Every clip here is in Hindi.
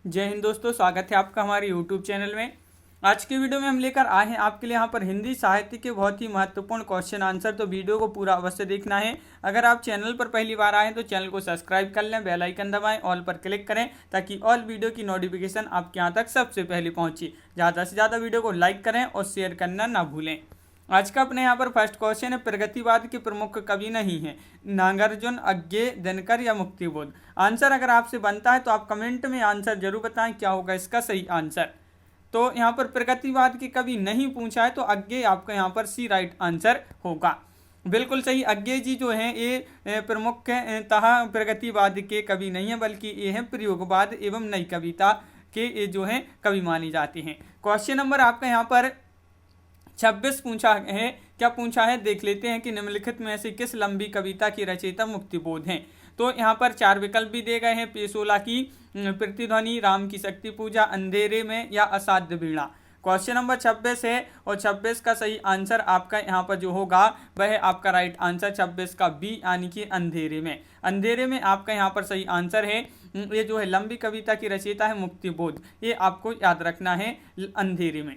जय हिंद दोस्तों, स्वागत है आपका हमारे यूट्यूब चैनल में। आज की वीडियो में हम लेकर आए हैं आपके लिए यहाँ पर हिंदी साहित्य के बहुत ही महत्वपूर्ण क्वेश्चन आंसर। तो वीडियो को पूरा अवश्य देखना है। अगर आप चैनल पर पहली बार आए हैं तो चैनल को सब्सक्राइब कर लें, बेल आइकन दबाएं, ऑल पर क्लिक करें ताकि ऑल वीडियो की नोटिफिकेशन आपके यहाँ तक सबसे पहले पहुँचे। ज़्यादा से ज़्यादा वीडियो को लाइक करें और शेयर करना ना भूलें। आज का अपने यहाँ पर फर्स्ट क्वेश्चन है, प्रगतिवाद के प्रमुख कवि नहीं है, नागार्जुन, अज्ञे, दिनकर या मुक्तिबोध। आंसर अगर आपसे बनता है तो आप कमेंट में आंसर जरूर बताएं क्या होगा इसका सही आंसर। तो यहाँ पर प्रगतिवाद के कवि नहीं पूछा है तो अज्ञे आपका यहाँ पर सी राइट आंसर होगा। बिल्कुल सही, अज्ञे जी जो हैं ये प्रमुखतः प्रगतिवाद के कवि नहीं है, बल्कि ये हैं प्रयोगवाद एवं नई कविता के ये जो हैं कवि माने जाते हैं। क्वेश्चन नंबर आपका यहाँ पर 26 पूछा है। क्या पूछा है देख लेते हैं कि निम्नलिखित में से किस लंबी कविता की रचयिता मुक्तिबोध हैं। तो यहाँ पर 4 विकल्प भी दिए गए हैं, पेशोला की प्रतिध्वनि, राम की शक्ति पूजा, अंधेरे में या असाध्य वीणा। क्वेश्चन नंबर 26 है और 26 का सही आंसर आपका यहाँ पर जो होगा वह है आपका राइट आंसर 26 का बी यानी कि अंधेरे में। अंधेरे में आपका यहाँ पर सही आंसर है। ये जो है लंबी कविता की रचयिता है मुक्तिबोध, ये आपको याद रखना है अंधेरे में।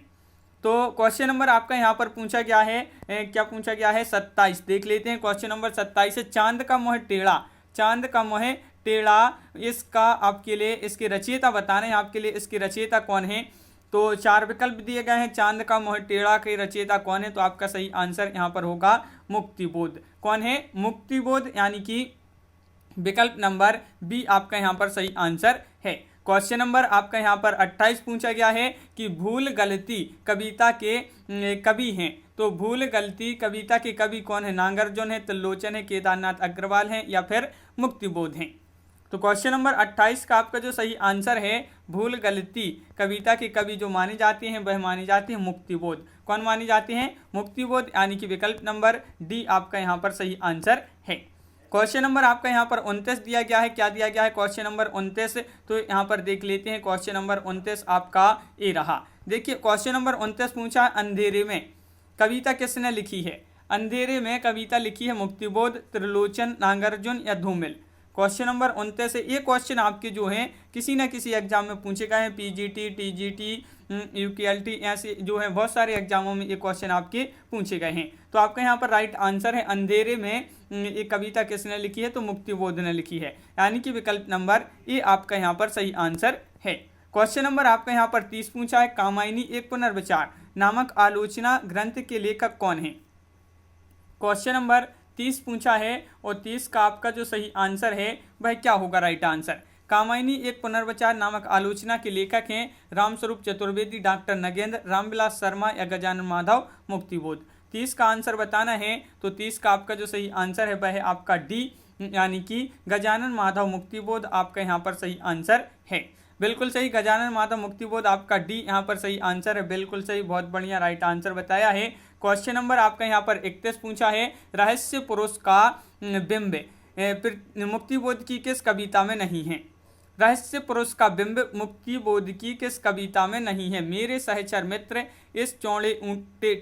तो क्वेश्चन नंबर आपका यहाँ पर पूछा गया है, क्या पूछा गया है 27 देख लेते हैं। क्वेश्चन नंबर 27 है, चांद का मोह टेढ़ा, चांद का मोह टेढ़ा, इसका आपके लिए इसके रचयिता बताना है। आपके लिए इसके रचयिता कौन है। तो 4 विकल्प दिए गए हैं, चांद का मोह टेढ़ा के रचयिता कौन है। तो आपका सही आंसर यहाँ पर होगा मुक्तिबोध। कौन है? मुक्तिबोध, यानी कि विकल्प नंबर बी आपका यहाँ पर सही आंसर है। क्वेश्चन नंबर आपका यहाँ पर 28 पूछा गया है कि भूल गलती कविता के कवि हैं। तो भूल गलती कविता के कवि कौन है? नागार्जुन है, त्रिलोचन है, केदारनाथ अग्रवाल हैं या फिर मुक्तिबोध हैं। तो क्वेश्चन नंबर 28 का आपका जो सही आंसर है, भूल गलती कविता के कवि जो माने जाते हैं वह माने जाते हैं मुक्तिबोध। कौन माने जाते हैं? मुक्तिबोध, यानी कि विकल्प नंबर डी आपका यहाँ पर सही आंसर है। क्वेश्चन नंबर आपका यहाँ पर 29 दिया गया है। क्या दिया गया है क्वेश्चन नंबर 29? तो यहाँ पर देख लेते हैं। क्वेश्चन नंबर 29 आपका ए रहा। देखिए क्वेश्चन नंबर 29 पूछा, अंधेरे में कविता किसने लिखी है। अंधेरे में कविता लिखी है मुक्तिबोध, त्रिलोचन, नागार्जुन या धूमिल। क्वेश्चन नंबर 29 है। ये क्वेश्चन आपके जो हैं किसी न किसी एग्जाम में पूछे गए हैं, पीजीटी, टीजीटी, यूकेएलटी, ऐसे जो है बहुत सारे एग्जामों में ये क्वेश्चन आपके पूछे गए हैं। तो आपका यहाँ पर राइट आंसर है, अंधेरे में ये कविता किसने लिखी है। तो मुक्तिबोध ने लिखी है, यानी कि विकल्प नंबर ए आपका यहाँ पर सही आंसर है। क्वेश्चन नंबर आपका यहाँ पर 30 पूछा है, कामायनी एक पुनर्विचार नामक आलोचना ग्रंथ के लेखक कौन है। क्वेश्चन नंबर 30 पूछा है और 30 का आपका जो सही आंसर है वह क्या होगा राइट आंसर। कामायनी एक पुनर्विचार नामक आलोचना के लेखक हैं रामस्वरूप चतुर्वेदी, डॉक्टर नगेंद्र, रामविलास शर्मा या गजानन माधव, मुक्तिबोध। 30 का आंसर बताना है। तो 30 का आपका जो सही आंसर है वह है आपका डी, यानी कि गजानन माधव मुक्तिबोध आपका यहाँ पर सही आंसर है। बिल्कुल सही, गजानन माधव मुक्तिबोध आपका डी यहाँ पर सही आंसर है। बिल्कुल सही, बहुत बढ़िया राइट आंसर बताया है। क्वेश्चन नंबर आपका यहाँ पर 31 पूछा है, रहस्य पुरुष का बिंब मुक्तिबोध की किस कविता में नहीं है। रहस्य पुरुष का बिंब मुक्तिबोध की किस कविता में नहीं है। मेरे सहचर मित्र इस चौड़े ऊंचे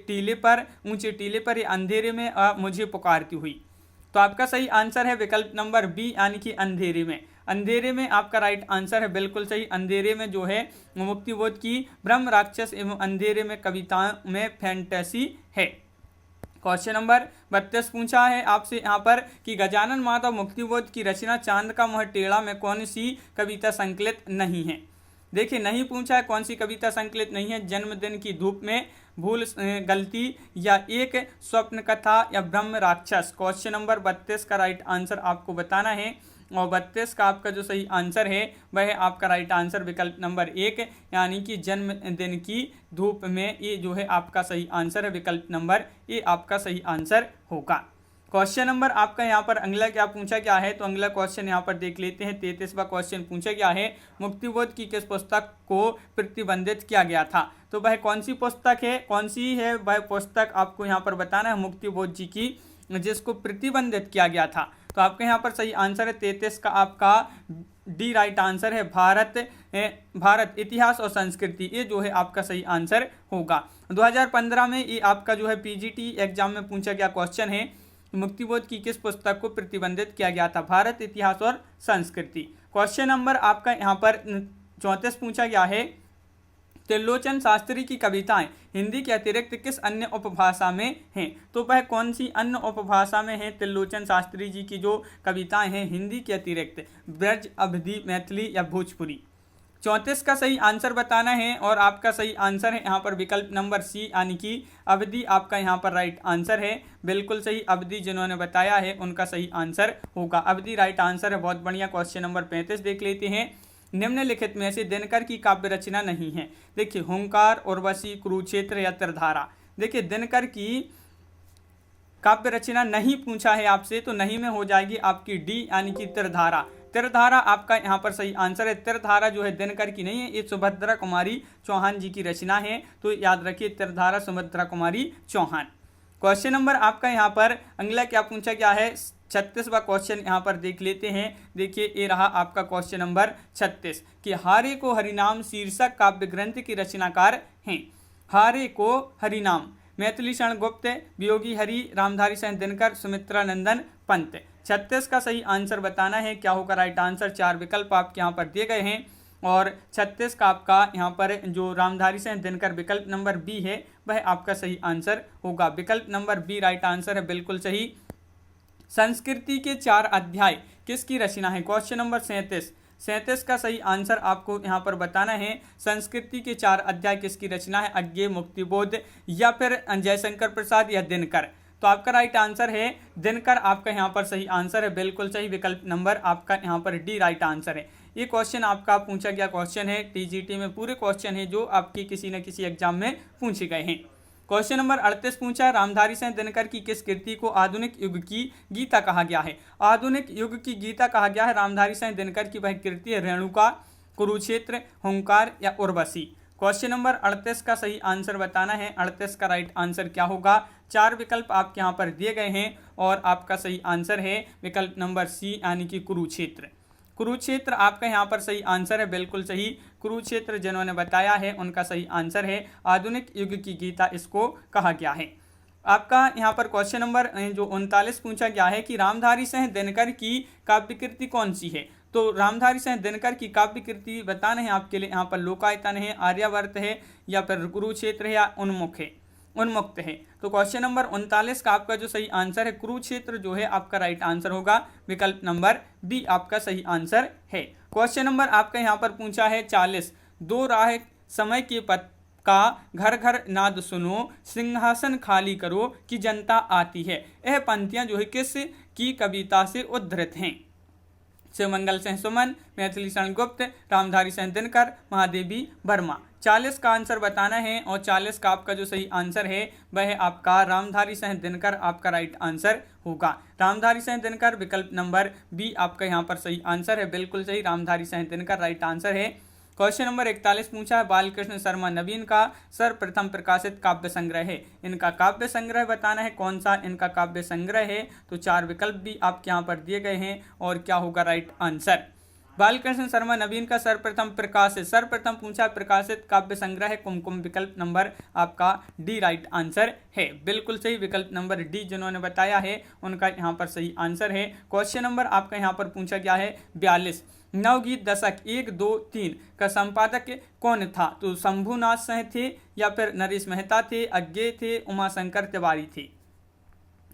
टीले पर ये अंधेरे में मुझे पुकारती हुई। तो आपका सही आंसर है विकल्प नंबर बी, यानी कि अंधेरे में। अंधेरे में आपका राइट आंसर है। बिल्कुल सही, अंधेरे में जो है मुक्तिबोध की ब्रह्म राक्षस एवं अंधेरे में कविताओं में फैंटेसी है। क्वेश्चन नंबर 32 पूछा है आपसे यहाँ पर कि गजानन माधव मुक्तिबोध की रचना चांद का मोह टेढ़ा में कौन सी कविता संकलित नहीं है। देखिए नहीं पूछा है कौन सी कविता संकलित नहीं है। जन्मदिन की धूप में, भूल गलती या एक स्वप्न कथा या ब्रह्म राक्षस। क्वेश्चन नंबर 32 का राइट आंसर आपको बताना है और 32 का आपका जो सही आंसर है वह है आपका राइट आंसर विकल्प नंबर 1, यानी कि जन्मदिन की धूप में। ये जो है आपका सही आंसर है, विकल्प नंबर ए आपका सही आंसर होगा। क्वेश्चन नंबर आपका यहाँ पर अगला क्या पूछा गया है। तो अगला क्वेश्चन यहाँ पर देख लेते हैं। 33वां क्वेश्चन पूछा गया है, मुक्तिबोध की किस पुस्तक को प्रतिबंधित किया गया था। तो वह कौन सी पुस्तक है, कौन सी है वह पुस्तक आपको यहाँ पर बताना है मुक्तिबोध जी की जिसको प्रतिबंधित किया गया था। तो आपके यहाँ पर सही आंसर है 33 का आपका डी राइट आंसर है, भारत इतिहास और संस्कृति। ये जो है आपका सही आंसर होगा। 2015 में ये आपका जो है पीजीटी एग्जाम में पूछा गया क्वेश्चन है, मुक्तिबोध की किस पुस्तक को प्रतिबंधित किया गया था। भारत इतिहास और संस्कृति। क्वेश्चन नंबर आपका यहाँ पर 34 पूछा गया है, त्रिलोचन शास्त्री की कविताएं हिंदी के अतिरिक्त किस अन्य उपभाषा में हैं? तो वह कौन सी अन्य उपभाषा में है त्रिलोचन शास्त्री जी की जो कविताएं हैं हिंदी के अतिरिक्त? ब्रज, अवधी, मैथिली या भोजपुरी? 34 का सही आंसर बताना है और आपका सही आंसर है यहाँ पर विकल्प नंबर सी यानी कि अवधी आपका यहाँ पर राइट आंसर है। बिल्कुल सही, अवधी जिन्होंने बताया है उनका सही आंसर होगा, अवधी राइट आंसर है। बहुत बढ़िया। क्वेश्चन नंबर 35 देख लेते हैं। निम्नलिखित में से दिनकर की काव्य रचना नहीं है। देखिए, हुंकार, उर्वशी, कुरुक्षेत्र या त्रिधारा। देखिए, दिनकर की काव्य रचना नहीं पूछा है आपसे, तो नहीं में हो जाएगी आपकी डी यानी कि त्रिधारा। त्रिधारा आपका यहाँ पर सही आंसर है। त्रिधारा जो है दिनकर की नहीं है, ये सुभद्रा कुमारी चौहान जी की रचना है, तो याद रखिए त्रिधारा सुभद्रा कुमारी चौहान। क्वेश्चन नंबर आपका यहाँ पर अगला क्या पूछा गया है? 36वां क्वेश्चन यहाँ पर देख लेते हैं। देखिए, ये रहा आपका क्वेश्चन नंबर 36 कि हारे को हरिनाम शीर्षक काव्य ग्रंथ की रचनाकार हैं। हारे को हरिनाम, मैथिली शरण गुप्त, वियोगी हरि, रामधारी सिंह दिनकर, सुमित्रा नंदन पंत। 36 का सही आंसर बताना है, क्या होगा राइट आंसर? 4 विकल्प आपके यहाँ पर दिए गए हैं और 36 का आपका यहाँ पर जो रामधारी सिंह दिनकर विकल्प नंबर बी है वह आपका सही आंसर होगा। विकल्प नंबर बी राइट आंसर है, बिल्कुल सही। संस्कृति के 4 अध्याय किसकी रचना है? क्वेश्चन नंबर 37 का सही आंसर आपको यहाँ पर बताना है। संस्कृति के 4 अध्याय किसकी रचना है? अज्ञेय, मुक्तिबोध या फिर जयशंकर प्रसाद या दिनकर? तो आपका राइट आंसर है दिनकर, आपका यहाँ पर सही आंसर है, बिल्कुल सही। विकल्प नंबर आपका यहाँ पर डी राइट आंसर है। ये क्वेश्चन आपका पूछा गया क्वेश्चन है, टीजीटी में पूरे क्वेश्चन है जो आपकी किसी न किसी एग्जाम में पूछे गए हैं। क्वेश्चन नंबर 38 पूछा है, रामधारी सिंह दिनकर की किस कृति को आधुनिक युग की गीता कहा गया है? आधुनिक युग की गीता कहा गया है रामधारी सिंह दिनकर की वह कृति है रेणुका, कुरुक्षेत्र, हुंकार या उर्वशी? क्वेश्चन नंबर 38 का सही आंसर बताना है। 38 का राइट आंसर क्या होगा? 4 विकल्प आपके यहाँ पर दिए गए हैं और आपका सही आंसर है विकल्प नंबर सी यानी कि कुरुक्षेत्र। कुरुक्षेत्र आपका यहाँ पर सही आंसर है, बिल्कुल सही। कुरुक्षेत्र जिन्होंने बताया है उनका सही आंसर है, आधुनिक युग की गीता इसको कहा गया है। आपका यहाँ पर क्वेश्चन नंबर जो 39 पूछा गया है कि रामधारी सिंह दिनकर की काव्य कृति कौन सी है? तो रामधारी सिंह दिनकर की काव्य कृति बताना है आपके लिए। यहाँ पर लोकायतन है, आर्यावर्त है या फिर कुरुक्षेत्र है या उन्मुक्त है। तो क्वेश्चन नंबर 39 का आपका जो सही आंसर है कुरुक्षेत्र जो है आपका राइट आंसर होगा, विकल्प नंबर बी आपका सही आंसर है। क्वेश्चन नंबर आपका यहाँ पर पूछा है 40, दो राह समय के पथ का घर घर नाद सुनो, सिंहासन खाली करो कि जनता आती है। यह पंक्तियां जो है किस की कविता से उद्धृत हैं? शिवमंगल सिंह सुमन, मैथिली शरण गुप्त, रामधारी सिंह दिनकर, महादेवी वर्मा। 40 का आंसर बताना है और 40 का आपका जो सही आंसर है वह आपका रामधारी सिंह दिनकर आपका राइट आंसर होगा। रामधारी सिंह दिनकर विकल्प नंबर बी आपका यहाँ पर सही आंसर है, बिल्कुल सही। रामधारी सिंह दिनकर राइट आंसर है। क्वेश्चन नंबर 41 पूछा है, बालकृष्ण शर्मा नवीन का सर्वप्रथम प्रकाशित काव्य संग्रह है। इनका काव्य संग्रह बताना है, कौन सा इनका काव्य संग्रह है? तो 4 विकल्प भी आपके यहाँ पर दिए गए हैं और क्या होगा राइट आंसर? बालकृष्ण शर्मा नवीन का सर्वप्रथम पूछा प्रकाशित काव्य संग्रह है कुमकुम, विकल्प नंबर आपका डी राइट आंसर है, बिल्कुल सही। विकल्प नंबर डी जिन्होंने बताया है उनका यहाँ पर सही आंसर है। क्वेश्चन नंबर आपका यहाँ पर पूछा गया है 42, नवगीत दशक 1, 2, 3 का संपादक कौन था? तो शंभुनाथ सिंह थे या फिर नरेश मेहता थे, अज्ञे थे, उमाशंकर तिवारी थे?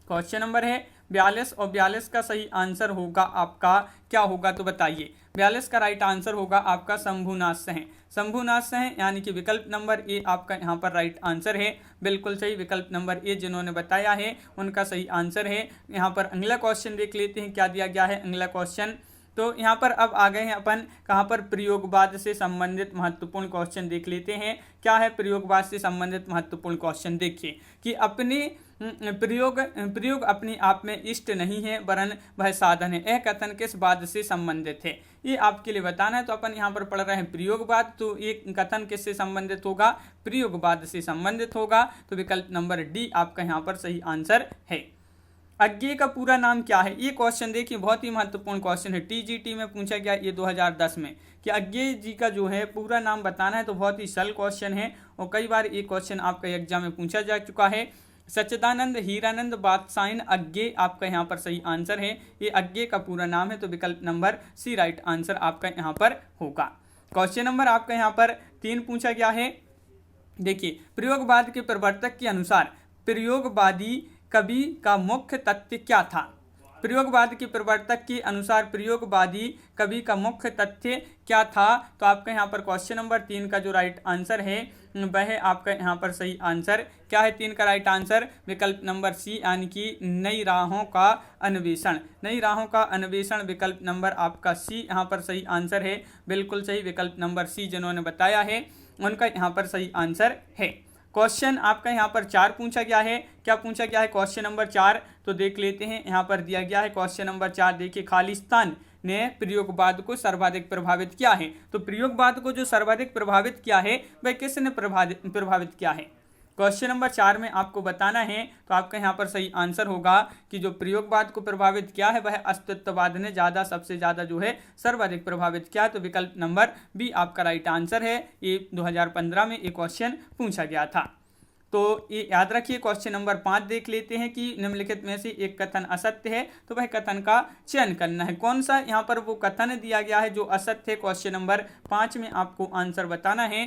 क्वेश्चन नंबर है 42 और 42 का सही आंसर होगा आपका क्या होगा? तो बताइए। 42 का राइट आंसर होगा आपका शंभुनाथ सिंह यानी कि विकल्प नंबर ए आपका यहाँ पर राइट आंसर है, बिल्कुल सही। विकल्प नंबर ए जिन्होंने बताया है उनका सही आंसर है। यहाँ पर अगला क्वेश्चन देख लेते हैं क्या दिया गया है अगला क्वेश्चन। तो यहाँ पर अब आ गए हैं अपन कहाँ पर? प्रयोगवाद से संबंधित महत्वपूर्ण क्वेश्चन देख लेते हैं। क्या है प्रयोगवाद से संबंधित महत्वपूर्ण क्वेश्चन? देखिए कि अपने प्रयोग अपने आप में इष्ट नहीं है वरन वह साधन है। यह कथन किस वाद से संबंधित है? ये आपके लिए बताना है। तो अपन यहाँ पर पढ़ रहे हैं प्रयोगवाद, तो ये कथन किससे संबंधित होगा? प्रयोगवाद से संबंधित होगा। तो विकल्प नंबर डी आपका यहाँ पर सही आंसर है। अज्ञेय का पूरा नाम क्या है? ये क्वेश्चन देखिए बहुत ही महत्वपूर्ण क्वेश्चन है, टीजीटी में पूछा गया ये 2010 में कि अज्ञेय जी का जो है पूरा नाम बताना है। तो बहुत ही सरल क्वेश्चन है और कई बार ये क्वेश्चन आपका एग्जाम में पूछा जा चुका है। सच्चिदानंद हीरानंद बादशाइन अज्ञेय आपका यहाँ पर सही आंसर है। ये अज्ञेय का पूरा नाम है, तो विकल्प नंबर सी राइट आंसर आपका यहाँ पर होगा। क्वेश्चन नंबर आपका यहाँ पर 3 पूछा गया है। देखिए, प्रयोगवाद के प्रवर्तक के अनुसार प्रयोगवादी कवि का मुख्य तथ्य क्या था। प्रयोगवाद के प्रवर्तक के अनुसार प्रयोगवादी कवि का मुख्य तथ्य क्या था। तो आपका यहाँ पर क्वेश्चन नंबर 3 का जो राइट आंसर है वह आपका यहाँ पर सही आंसर क्या है। 3 का राइट आंसर विकल्प नंबर सी, यानी कि नई राहों का अन्वेषण। नई राहों का अन्वेषण विकल्प नंबर आपका सी यहाँ पर सही आंसर है। बिल्कुल सही, विकल्प नंबर सी जिन्होंने बताया है उनका यहाँ पर सही आंसर है। क्वेश्चन आपका यहाँ पर 4 पूछा गया है। क्या पूछा गया है क्वेश्चन नंबर 4, तो देख लेते हैं। यहाँ पर दिया गया है क्वेश्चन नंबर 4, देखिए, खालिस्तान ने प्रयोगवाद को सर्वाधिक प्रभावित किया है। तो प्रयोगवाद को जो सर्वाधिक प्रभावित किया है वह किसने प्रभावित किया है। क्वेश्चन नंबर 4 में आपको बताना है। तो आपका यहाँ पर सही आंसर होगा कि जो प्रयोगवाद को प्रभावित किया है वह अस्तित्ववाद ने सबसे ज़्यादा जो है सर्वाधिक प्रभावित किया। तो विकल्प नंबर बी आपका राइट आंसर है। ये 2015 में एक क्वेश्चन पूछा गया था। तो ये याद रखिए। क्वेश्चन नंबर 5 देख लेते हैं कि निम्नलिखित में से एक कथन असत्य है, तो वह कथन का चयन करना है। कौन सा यहाँ पर वो कथन दिया गया है जो असत्य है। क्वेश्चन नंबर 5 में आपको आंसर बताना है।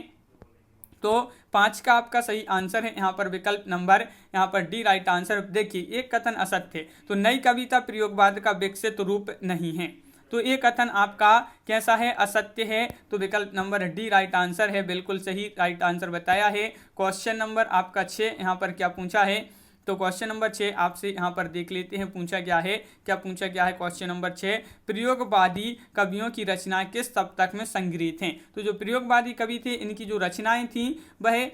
तो 5 का आपका सही आंसर है यहाँ पर विकल्प नंबर यहाँ पर डी राइट आंसर। देखिए, एक कथन असत्य है, तो नई कविता प्रयोगवाद का विकसित रूप नहीं है। तो ये कथन आपका कैसा है, असत्य है। तो विकल्प नंबर डी राइट आंसर है। बिल्कुल सही राइट आंसर बताया है। क्वेश्चन नंबर आपका 6 यहाँ पर क्या पूछा है। तो क्वेश्चन नंबर 6 आपसे यहाँ पर देख लेते हैं पूछा गया है। क्या पूछा गया है क्वेश्चन नंबर 6, प्रयोगवादी कवियों की रचनाएं किस सप्तक में संग्रहित हैं। तो जो प्रयोगवादी कवि थे इनकी जो रचनाएं थीं वह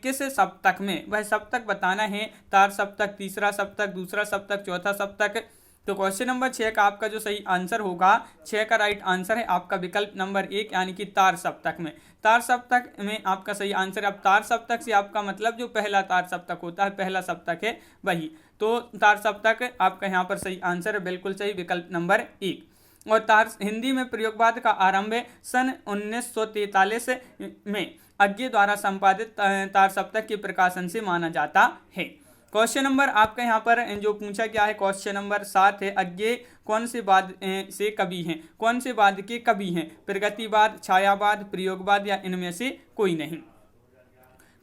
किस सप्तक में, वह सप्तक बताना है। तार सप्तक, तीसरा सप्तक, दूसरा सप्तक, चौथा सप्तक। तो क्वेश्चन नंबर 6 का आपका जो सही आंसर होगा, 6 का राइट आंसर है आपका विकल्प नंबर 1, यानी कि तार सप्तक में। तार सप्तक में आपका सही आंसर है। अब तार सप्तक से आपका मतलब जो पहला तार सप्तक होता है, पहला सप्तक है वही। तो तार सप्तक आपका यहाँ पर सही आंसर है। बिल्कुल सही, विकल्प नंबर 1। और तार हिंदी में प्रयोगवाद का आरंभ सन 1943 में अज्ञे द्वारा संपादित तार सप्तक के प्रकाशन से माना जाता है। क्वेश्चन नंबर आपका यहाँ पर जो पूछा गया है क्वेश्चन नंबर 7 है, अज्ञे कौन से वाद से कवि हैं, कौन से वाद के कवि हैं, प्रगतिवाद, छायावाद, प्रयोगवाद या इनमें से कोई नहीं।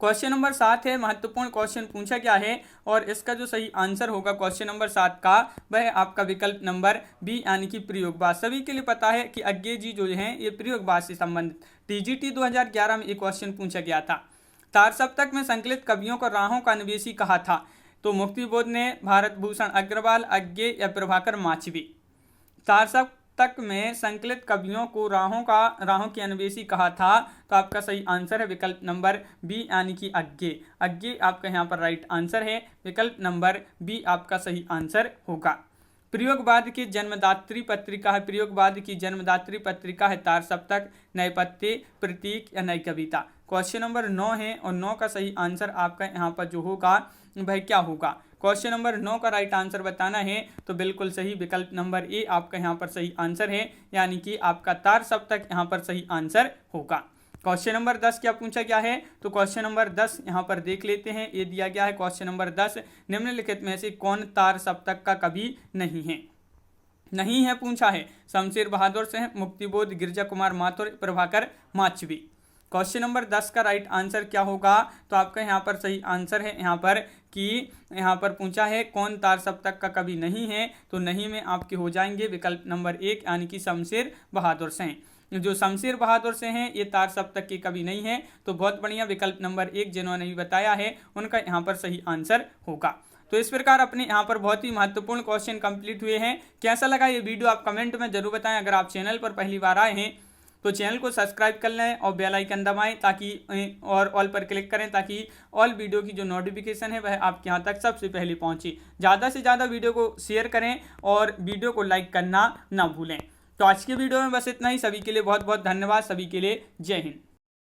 क्वेश्चन नंबर 7 है, महत्वपूर्ण क्वेश्चन पूछा गया है और इसका जो सही आंसर होगा क्वेश्चन नंबर 7 का वह आपका विकल्प नंबर बी, यानी कि प्रयोगवाद। सभी के लिए पता है कि अज्ञे जी जो हैं ये प्रयोगवाद से संबंधित। टीजीटी 2011 में एक क्वेश्चन पूछा गया था। तार सप्तक में संकलित कवियों को राहों का अन्वेषी कहा था। तो मुक्तिबोध ने, भारत भूषण अग्रवाल, अज्ञे या प्रभाकर माचवी। तार सप्तक में संकलित कवियों को राहों की अन्वेषी कहा था। तो आपका सही आंसर है विकल्प नंबर बी, यानी कि अज्ञे। अज्ञे आपका यहाँ पर राइट आंसर है। विकल्प नंबर बी आपका सही आंसर होगा। प्रयोगवाद की जन्मदात्री पत्रिका है, प्रयोगवाद की जन्मदात्री पत्रिका है तार सप्तक, नैपथ्य, प्रतीक या नई कविता। क्वेश्चन नंबर 9 है और 9 का सही आंसर आपका यहाँ पर जो होगा भाई क्या होगा। क्वेश्चन नंबर 9 का राइट आंसर बताना है। तो बिल्कुल सही, विकल्प नंबर ए आपका यहाँ पर सही आंसर है, यानी कि आपका तार सप्तक यहाँ पर सही आंसर होगा। क्वेश्चन नंबर 10 क्या पूछा गया है। तो क्वेश्चन नंबर 10 यहाँ पर देख लेते हैं। ये दिया गया है क्वेश्चन नंबर 10, निम्नलिखित में से कौन तार सप्तक का कवि नहीं है पूछा है। शमशेर बहादुर सिंह, मुक्तिबोध, गिरजा कुमार माथुर, प्रभाकर माचवी। क्वेश्चन नंबर 10 का राइट आंसर क्या होगा। तो आपका यहाँ पर सही आंसर है यहाँ पर कि यहाँ पर पूछा है कौन तार सप्तक का कवि नहीं है। तो नहीं में आपके हो जाएंगे विकल्प नंबर 1, यानी कि शमशेर बहादुर सिंह। जो शमशेर बहादुर से हैं ये तार सप्तक के कवि नहीं है। तो बहुत बढ़िया, विकल्प नंबर 1 जिन्होंने भी बताया है उनका यहाँ पर सही आंसर होगा। तो इस प्रकार अपने यहाँ पर बहुत ही महत्वपूर्ण क्वेश्चन कंप्लीट हुए हैं। कैसा लगा ये वीडियो आप कमेंट में जरूर बताएं। अगर आप चैनल पर पहली बार आए हैं तो चैनल को सब्सक्राइब कर लें और बेल आइकन दबाएं ताकि और ऑल पर क्लिक करें ताकि ऑल वीडियो की जो नोटिफिकेशन है वह आपके यहाँ तक सबसे पहले पहुँचे। ज़्यादा से ज़्यादा वीडियो को शेयर करें और वीडियो को लाइक करना ना भूलें। तो आज के वीडियो में बस इतना ही। सभी के लिए बहुत बहुत धन्यवाद। सभी के लिए जय हिंद।